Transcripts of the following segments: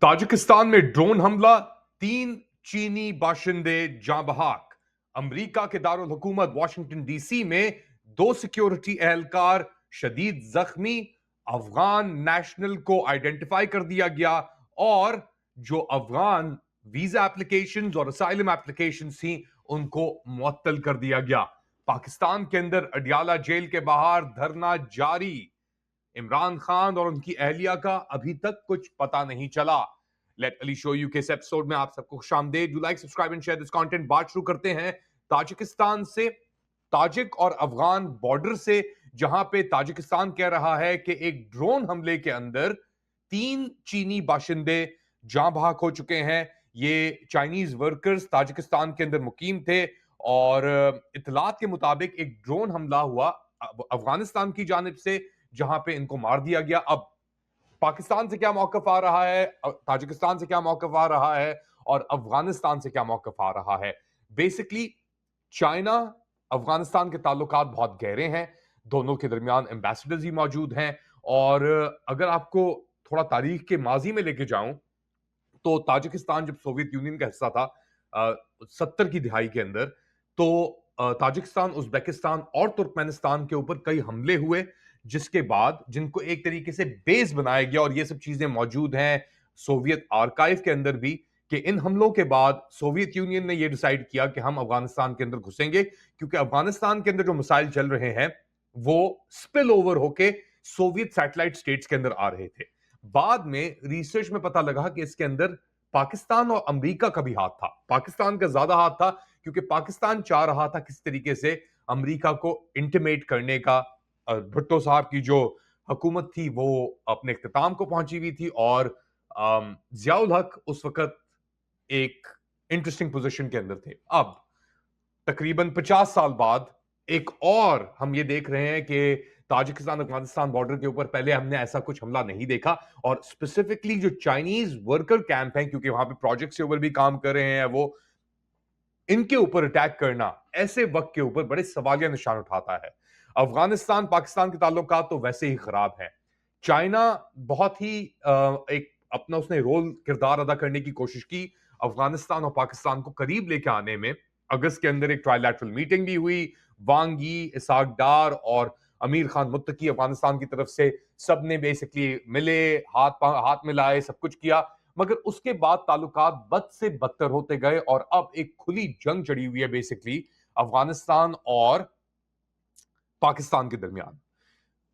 Tajikistan में drone हमला, 3 चीनी बाशिंदे जाँ बहक। अमरीका के दारुल हुकूमत वाशिंगटन डीसी में 2 सिक्योरिटी एहलकार शदीद जख्मी। अफगान नेशनल को आइडेंटिफाई कर दिया गया और जो अफगान वीजा एप्लीकेशंस और असाइलम एप्लीकेशंस थी उनको मुअत्तल कर दिया गया। पाकिस्तान के अंदर अडियाला जेल के बाहर धरना जारी। इमरान खान और उनकी अहलिया का अभी तक कुछ पता नहीं चला। लेट अली शो यू के इस एपिसोड में आप सबको खुशामदीद। Do like, subscribe and share this content. बात शुरू करते हैं ताजिकिस्तान से, ताजिक और अफगान बॉर्डर से, जहां पे ताजिकिस्तान कह रहा है कि एक ड्रोन हमले के अंदर 3 चीनी बाशिंदे जाँ बहक हो चुके हैं। ये चाइनीज वर्कर्स ताजिकिस्तान के अंदर मुकीम थे और इतलात के मुताबिक एक ड्रोन हमला हुआ अफगानिस्तान की जानिब से, जहां पे इनको मार दिया गया। अब पाकिस्तान से क्या मौकफ आ रहा है, ताजिकिस्तान से क्या मौकफ आ रहा है और अफगानिस्तान से क्या मौकफ आ रहा है? बेसिकली चाइना अफगानिस्तान के ताल्लुकात बहुत गहरे हैं, दोनों के दरमियान एम्बेसडर्स ही मौजूद हैं। और अगर आपको थोड़ा तारीख के माजी में लेके जाऊं तो ताजिकिस्तान जब सोवियत यूनियन का हिस्सा था 70 की दिहाई के अंदर, तो ताजिकिस्तान, उज्बेकिस्तान और तुर्कमेनिस्तान के ऊपर कई हमले हुए, जिसके बाद जिनको एक तरीके से बेस बनाया गया। और ये सब चीजें मौजूद हैं सोवियत आर्काइव के अंदर भी, कि इन हमलों के बाद सोवियत यूनियन ने यह डिसाइड किया कि हम अफगानिस्तान के अंदर घुसेंगे, क्योंकि अफगानिस्तान के अंदर जो मिसाइल चल रहे हैं वो स्पिल ओवर होके सोवियत सैटेलाइट स्टेट्स के अंदर आ रहे थे। बाद में रिसर्च में पता लगा कि इसके अंदर पाकिस्तान और अमेरिका का भी हाथ था। पाकिस्तान का ज्यादा हाथ था, क्योंकि पाकिस्तान चाह रहा था किस तरीके से अमेरिका को इंटिमेट करने का। भुट्टो साहब की जो हुकूमत थी वो अपने इख्तिताम को पहुंची हुई थी और जियाउल हक उस वक्त एक इंटरेस्टिंग पोजीशन के अंदर थे। अब तकरीबन 50 साल बाद एक और हम ये देख रहे हैं कि ताजिकिस्तान अफगानिस्तान बॉर्डर के ऊपर पहले हमने ऐसा कुछ हमला नहीं देखा। और स्पेसिफिकली जो चाइनीज वर्कर कैंप हैं, क्योंकि वहां पे प्रोजेक्ट के ऊपर भी काम कर रहे हैं वो, इनके ऊपर अटैक करना ऐसे वक्त के ऊपर बड़े सवालिया निशान उठाता है। अफगानिस्तान पाकिस्तान के ताल्लुकात तो वैसे ही खराब है। चाइना बहुत ही एक अपना उसने रोल किरदार अदा करने की कोशिश की अफगानिस्तान और पाकिस्तान को करीब लेके आने में। अगस्त के अंदर एक ट्राइलैटरल मीटिंग भी हुई। वांग यी, इसाक डार और अमीर खान मुत्तकी अफगानिस्तान की तरफ से, सब ने बेसिकली मिले, हाथ मिलाए, सब कुछ किया। मगर उसके बाद ताल्लुकात बद से बदतर होते गए और अब एक खुली जंग चढ़ी हुई है बेसिकली अफगानिस्तान और पाकिस्तान के दरमियान।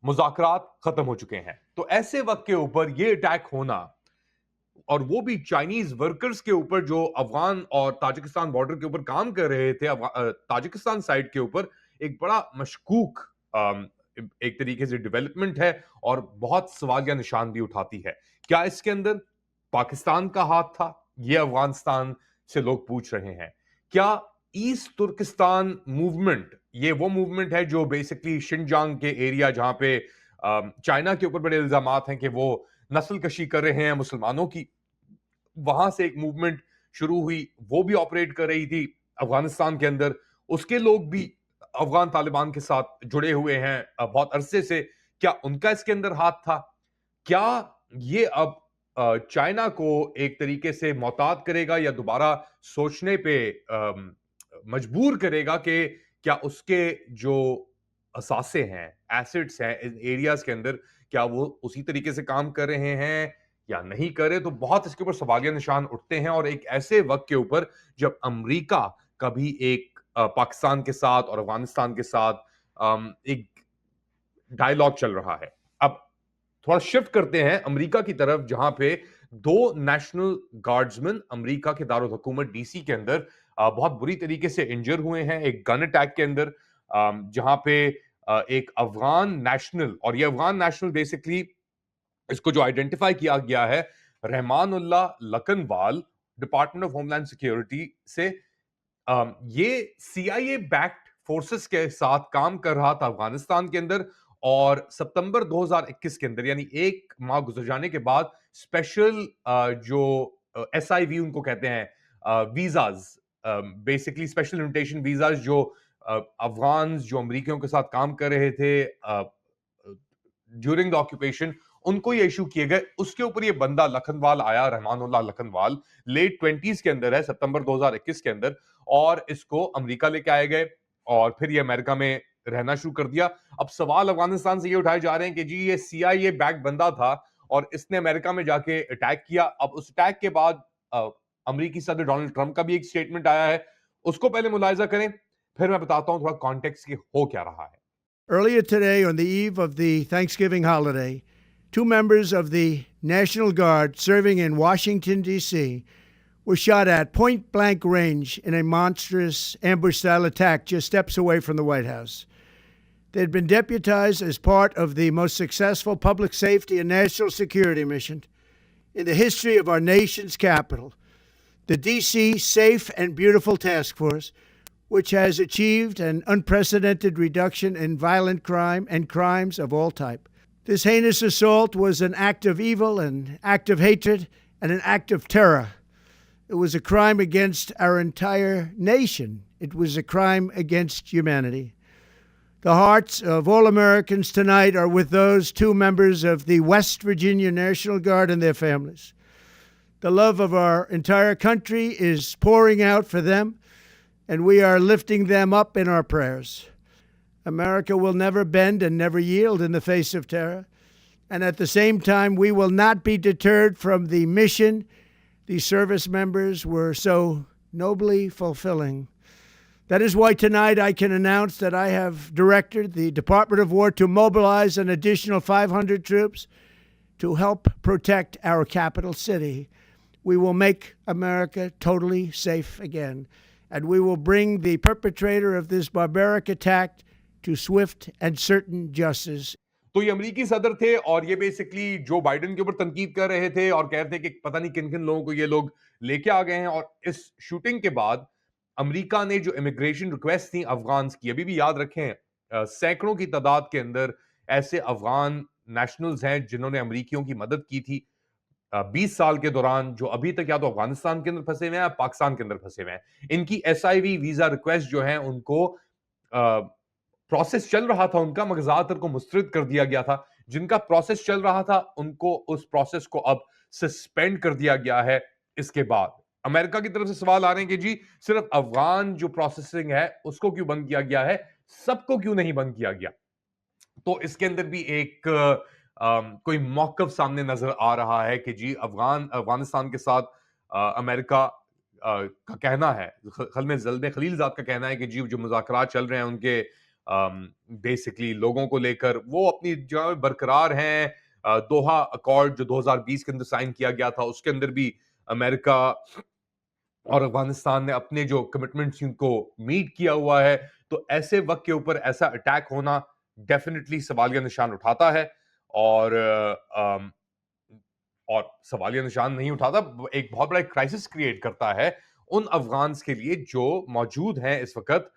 मुज़ाकरात खत्म हो चुके हैं, तो ऐसे वक्त के ऊपर ये अटैक होना, और वो भी चाइनीज वर्कर्स के ऊपर जो अफगान और ताजिकिस्तान बॉर्डर के ऊपर काम कर रहे थे, ताजिकिस्तान साइड के ऊपर, एक बड़ा मशकूक एक तरीके से डेवलपमेंट है और बहुत सवालिया निशान भी उठाती है। क्या इसके अंदर पाकिस्तान का हाथ था? ये अफगानिस्तान से लोग पूछ रहे हैं। क्या ईस्ट तुर्किस्तान मूवमेंट, ये वो मूवमेंट है जो बेसिकली शिनजांग के एरिया, जहां पे चाइना के ऊपर बड़े इल्जाम हैं कि वो नस्ल कशी कर रहे हैं मुसलमानों की, वहां से एक मूवमेंट शुरू हुई, वो भी ऑपरेट कर रही थी अफगानिस्तान के अंदर। उसके लोग भी अफगान तालिबान के साथ जुड़े हुए हैं बहुत अरसे से। क्या उनका इसके अंदर हाथ था? क्या ये अब चाइना को एक तरीके से मोहतात करेगा या दोबारा सोचने पे मजबूर करेगा कि क्या उसके जो असासे हैं, एसेट्स हैं इन एरियाज के अंदर, क्या वो उसी तरीके से काम कर रहे हैं या नहीं कर रहे? तो बहुत इसके ऊपर सवालिया निशान उठते हैं, और एक ऐसे वक्त के ऊपर जब अमेरिका का भी एक पाकिस्तान के साथ और अफगानिस्तान के साथ एक डायलॉग चल रहा है। अब थोड़ा शिफ्ट करते हैं अमेरिका की तरफ, जहां पे 2 नेशनल गार्ड्समैन अमेरिका के दारुल हुकूमत डीसी के अंदर बहुत बुरी तरीके से इंजर हुए हैं एक गन अटैक के अंदर। जहां पे एक अफगान नेशनल, और ये अफगान नेशनल बेसिकली, इसको जो आइडेंटिफाई किया गया है, Rahmanullah Lakhanwal, department of homeland security से, ये सीआईए बैक्ड फोर्सेस के साथ काम कर रहा था अफगानिस्तान के अंदर। और सितंबर 2021 के अंदर, यानी एक माह गुजर जाने के बाद, स्पेशल जो एसआईवी उनको कहते हैं, visas, basically special invitation visas, जो अफगान जो अमरीकियों के साथ काम कर रहे थे ड्यूरिंग द ऑक्यूपेशन, उनको ये इशू किए गए। उसके ऊपर ये बंदा लखनवाल आया, रहमानुल्लाह लखनवाल, लेट 20s के अंदर है, सितंबर 2021 के अंदर, और इसको अमेरिका लेके आए गए और फिर ये अमेरिका में रहना शुरू कर दिया। अब सवाल अफगानिस्तान से ये उठाए जा रहे हैं कि जी ये CIA बैक बंदा था और इसने अमेरिका में जाके अटैक किया। अब उस अटैक के बाद अमेरिकी सदर डोनाल्ड ट्रंप का भी एक स्टेटमेंट आया है, उसको पहले मुलाहिजा करें, फिर मैं बताता हूं थोड़ा कॉन्टेक्स्ट की हो क्या रहा है। Earlier today, on the eve of the Thanksgiving holiday, two members of the National Guard serving in Washington, D.C., were shot at point blank range in a monstrous ambush style attack just steps away from the White House. They had been deputized as part of the most successful public safety and national security mission in the history of our nation's capital, the D.C. Safe and Beautiful Task Force, which has achieved an unprecedented reduction in violent crime and crimes of all type. This heinous assault was an act of evil, an act of hatred, and an act of terror. It was a crime against our entire nation. It was a crime against humanity. The hearts of all Americans tonight are with those two members of the West Virginia National Guard and their families. The love of our entire country is pouring out for them, and we are lifting them up in our prayers. America will never bend and never yield in the face of terror. And at the same time, we will not be deterred from the mission these service members were so nobly fulfilling. That is why tonight I can announce that I have directed the Department of War to mobilize an additional 500 troops to help protect our capital city. We will make America totally safe again. And we will bring the perpetrator of this barbaric attack to swift and certain justice. तो ये अमेरिकी सदर थे और ये basically Joe Biden के ऊपर तनकीद कर रहे थे और कह रहे थे कि पता नहीं किन किन लोगों को ये लोग लेके आ गए हैं। और इस शूटिंग के बाद अमेरिका ने जो इमिग्रेशन रिक्वेस्ट थी अफगान की, अभी भी याद रखें सैकड़ों की तादाद के अंदर ऐसे अफगान नेशनल्स हैं जिन्होंने अमेरिकियों की मदद की थी 20 साल के दौरान, जो अभी तक या तो अफगानिस्तान के अंदर फंसे हुए हैं या पाकिस्तान के अंदर फंसे हुए हैं। इनकी SIV वीजा रिक्वेस्ट जो है उनको प्रोसेस चल रहा था उनका, मगर ज्यादातर को मुस्तरद कर दिया गया था। जिनका प्रोसेस चल रहा था उनको उस प्रोसेस को अब सस्पेंड कर दिया गया है। इसके बाद अमेरिका की तरफ से सवाल आ रहे हैं कि जी सिर्फ अफगान जो प्रोसेसिंग है उसको क्यों बंद किया गया है, सबको क्यों नहीं बंद किया गया। तो इसके अंदर भी एक कोई मौकफ सामने नजर आ रहा है कि जी अफगानिस्तान के साथ अमेरिका का कहना है, खलमे जल्द खलीलजाद का कहना है कि जी जो मुज़ाकरात चल रहे हैं उनके बेसिकली लोगों को लेकर वो अपनी जगह बरकरार हैं। दोहा अकॉर्ड जो 2020 के अंदर साइन किया गया था उसके अंदर भी अमेरिका और अफगानिस्तान ने अपने जो कमिटमेंट्स उनको मीट किया हुआ है। तो ऐसे वक्त के ऊपर ऐसा अटैक होना डेफिनेटली सवालिया निशान उठाता है और सवालिया निशान नहीं उठाता, एक बहुत बड़ा क्राइसिस क्रिएट करता है उन अफगान्स के लिए जो मौजूद हैं इस वक्त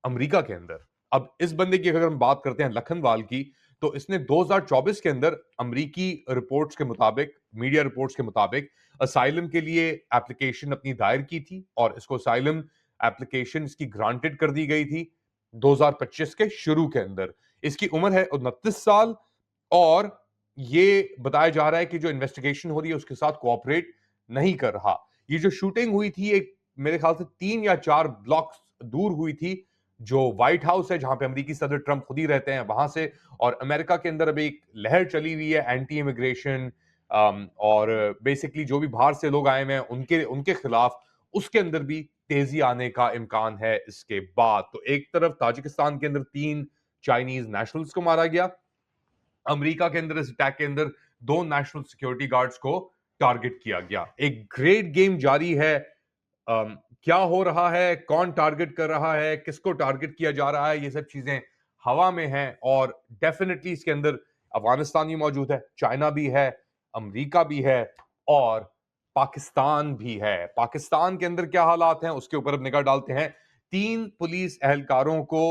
अमेरिका के अंदर। अब इस बंदे की अगर हम बात करते हैं लखनवाल की, तो इसने 2024 के अंदर अमेरिकी रिपोर्ट्स के मुताबिक, मीडिया रिपोर्ट्स के मुताबिक असाइलम के लिए एप्लीकेशन अपनी दायर की थी और इसको असाइलम एप्लीकेशन इसकी ग्रांटेड कर दी गई थी 2025 के शुरू के अंदर। इसकी उम्र है 29 साल और ये बताया जा रहा है कि जो इन्वेस्टिगेशन हो रही है उसके साथ कोऑपरेट नहीं कर रहा। ये जो शूटिंग हुई थी एक मेरे ख्याल से 3 या 4 ब्लॉक्स दूर हुई थी, जो व्हाइट हाउस है जहां पे अमेरिकी सदर ट्रंप खुद ही रहते हैं वहां से। और अमेरिका के अंदर अभी एक लहर चली हुई है एंटी इमिग्रेशन और बेसिकली जो भी बाहर से लोग आए हुए हैं उनके उनके खिलाफ, उसके अंदर भी तेजी आने का इम्कान है इसके बाद। तो एक तरफ ताजिकिस्तान के अंदर 3 चाइनीज नेशनल्स को मारा गया, अमेरिका के अंदर इस अटैक के अंदर 2 नेशनल सिक्योरिटी गार्ड्स को टारगेट किया गया। एक ग्रेट गेम जारी है। क्या हो रहा है, कौन टारगेट कर रहा है, किसको टारगेट किया जा रहा है, ये सब चीजें हवा में हैं। और डेफिनेटली इसके अंदर अफगानिस्तान भी मौजूद है, चाइना भी है, अमेरिका भी है और पाकिस्तान भी है। पाकिस्तान के अंदर क्या हालात हैं उसके ऊपर अब निगाह डालते हैं। 3 पुलिस एहलकारों को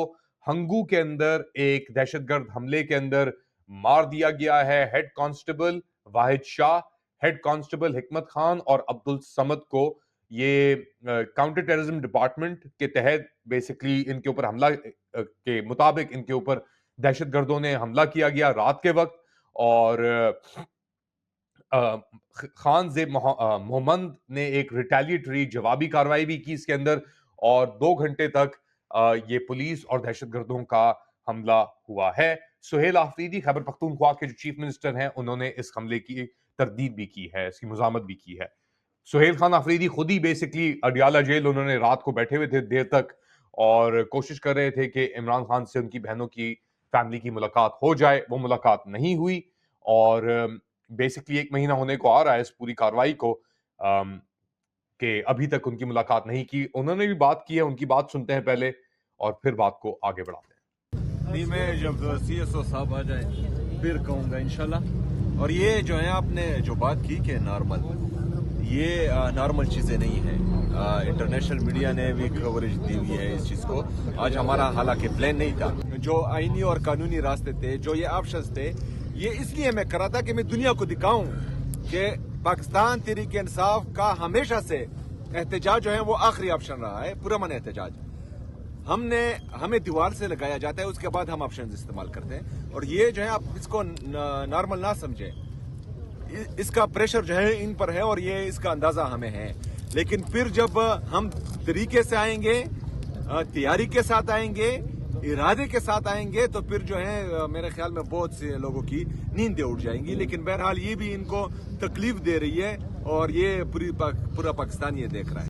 हंगू के अंदर एक दहशतगर्द हमले के अंदर मार दिया गया है। हेड कांस्टेबल वाहिद शाह, हेड कांस्टेबल हिकमत खान और अब्दुल समद को ये काउंटर टेररिज्म डिपार्टमेंट के तहत बेसिकली इनके ऊपर हमला के मुताबिक इनके ऊपर दहशतगर्दों ने हमला किया गया रात के वक्त। और खान ज़ेब मोहम्मद ने एक रिटेलिएटरी जवाबी कार्रवाई भी की इसके अंदर, और 2 घंटे तक ये पुलिस और दहशतगर्दों का हमला हुआ है। सुहेल आफरीदी खैबर पख्तूनख्वा के जो चीफ मिनिस्टर हैं, उन्होंने इस हमले की तरदीद भी की है, इसकी मुज़ामत भी की है। सुहेल खान आफरीदी खुद ही बेसिकली अडियाला जेल उन्होंने रात को बैठे हुए थे देर तक, और कोशिश कर रहे थे कि इमरान खान से उनकी बहनों की फैमिली की मुलाकात हो जाए। वो मुलाकात नहीं हुई, और बेसिकली 1 महीना होने को आ रहा है इस पूरी कार्रवाई को, कि अभी तक उनकी मुलाकात नहीं की। उन्होंने भी बात की है, उनकी बात सुनते हैं पहले और फिर बात को आगे बढ़ाते हैं। नहीं, मैं जब CSO साहब आ जाए फिर कहूँगा इंशाल्लाह। और ये जो है आपने जो बात की कि नॉर्मल, ये नॉर्मल चीज़ें नहीं है। इंटरनेशनल मीडिया ने भी कवरेज दी हुई है इस चीज़ को। आज हमारा हालांकि प्लान नहीं था, जो आईनी और कानूनी रास्ते थे, जो ये ऑप्शंस थे, ये इसलिए मैं कर रहा था कि मैं दुनिया को दिखाऊं कि पाकिस्तान तहरीक इंसाफ का हमेशा से एहतजाज जो है वो आखिरी ऑप्शन रहा है, पुरअमन एहतजाज। हमें दीवार से लगाया जाता है, उसके बाद हम ऑप्शन इस्तेमाल करते हैं। और ये जो है आप इसको नॉर्मल ना समझें, इसका प्रेशर जो है इन पर है और ये इसका अंदाजा हमें है। लेकिन फिर जब हम तरीके से आएंगे, तैयारी के साथ आएंगे, इरादे के साथ आएंगे, तो फिर जो है मेरे ख्याल में बहुत से लोगों की नींदें उड़ जाएंगी। लेकिन बहरहाल ये भी इनको तकलीफ दे रही है और ये पूरा पाकिस्तान ये देख रहा है।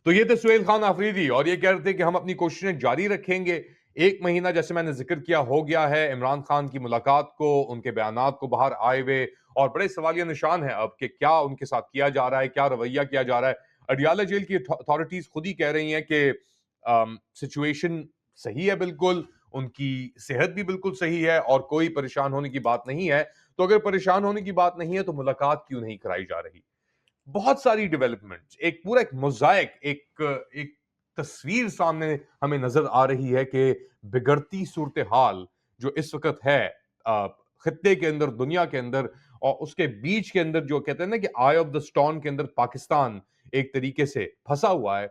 तो ये थे सुहेल खान आफरीदी, और ये कह रहे थे कि हम अपनी कोशिशें जारी रखेंगे। 1 महीना जैसे मैंने जिक्र किया हो गया है इमरान खान की मुलाकात को, उनके बयानात को बाहर आए हुए, और बड़े सवालिया निशान है अब कि क्या उनके साथ किया जा रहा है, क्या रवैया किया जा रहा है। अडियाला जेल की अथॉरिटीज खुद ही कह रही हैं कि सिचुएशन सही है, बिल्कुल उनकी सेहत भी बिल्कुल सही है और कोई परेशान होने की बात नहीं है। तो अगर परेशान होने की बात नहीं है तो मुलाकात क्यों नहीं कराई जा रही? बहुत सारी डेवलपमेंट्स, एक पूरा एक मोज़ाइक, एक तस्वीर सामने हमें नजर आ रही है कि बिगड़ती सूरत हाल जो इस वक्त है खित्ते के अंदर, दुनिया के अंदर, और उसके बीच के अंदर जो कहते हैं ना कि आई ऑफ द स्टॉर्म के अंदर पाकिस्तान एक तरीके से फंसा हुआ है।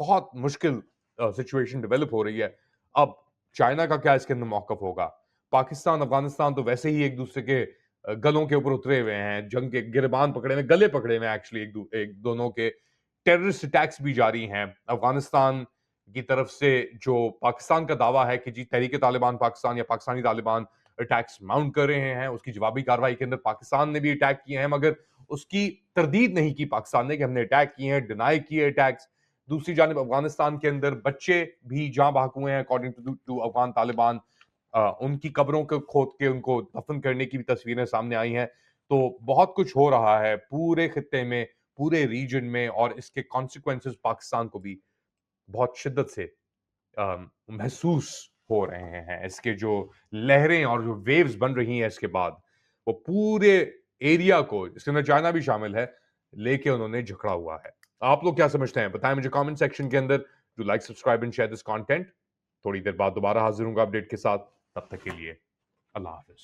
बहुत मुश्किल सिचुएशन डेवलप हो रही है। अब चाइना का क्या इसके अंदर मौकफ होगा? पाकिस्तान अफगानिस्तान तो वैसे ही एक दूसरे के गलों के ऊपर उतरे हुए हैं, जंग के गिरबान पकड़े हुए, गले पकड़े हुए हैं एक्चुअली एक दोनों के। टेररिस्ट अटैक्स भी जारी हैं अफगानिस्तान की तरफ से। जो पाकिस्तान का दावा है कि जी तहरीक तालिबान पाकिस्तान या पाकिस्तानी तालिबान अटैक्स माउंट कर रहे हैं, उसकी जवाबी कार्रवाई के अंदर पाकिस्तान ने भी अटैक किए हैं, मगर उसकी तरदीद नहीं की पाकिस्तान ने कि हमने अटैक किए हैं, डिनाई किए अटैक्स। दूसरी जानिब अफगानिस्तान के अंदर बच्चे भी जहां बहक हुए हैं अकॉर्डिंग टू अफगान तालिबान। उनकी कब्रों को खोद के उनको दफन करने की भी तस्वीरें सामने आई हैं। तो बहुत कुछ हो रहा है पूरे खित्ते में, पूरे रीजन में, और इसके कॉन्सिक्वेंसेस पाकिस्तान को भी बहुत शिद्दत से महसूस हो रहे हैं। इसके जो लहरें और जो वेव्स बन रही हैं इसके बाद, वो पूरे एरिया को, इसके अंदर चाइना भी शामिल है, लेके उन्होंने झकड़ा हुआ है। आप लोग क्या समझते हैं बताएं मुझे कमेंट सेक्शन के अंदर। Do like, subscribe and share this content. थोड़ी देर बाद दोबारा हाजिर हूंगा अपडेट के साथ, तब तक के लिए अल्लाह हाफिज।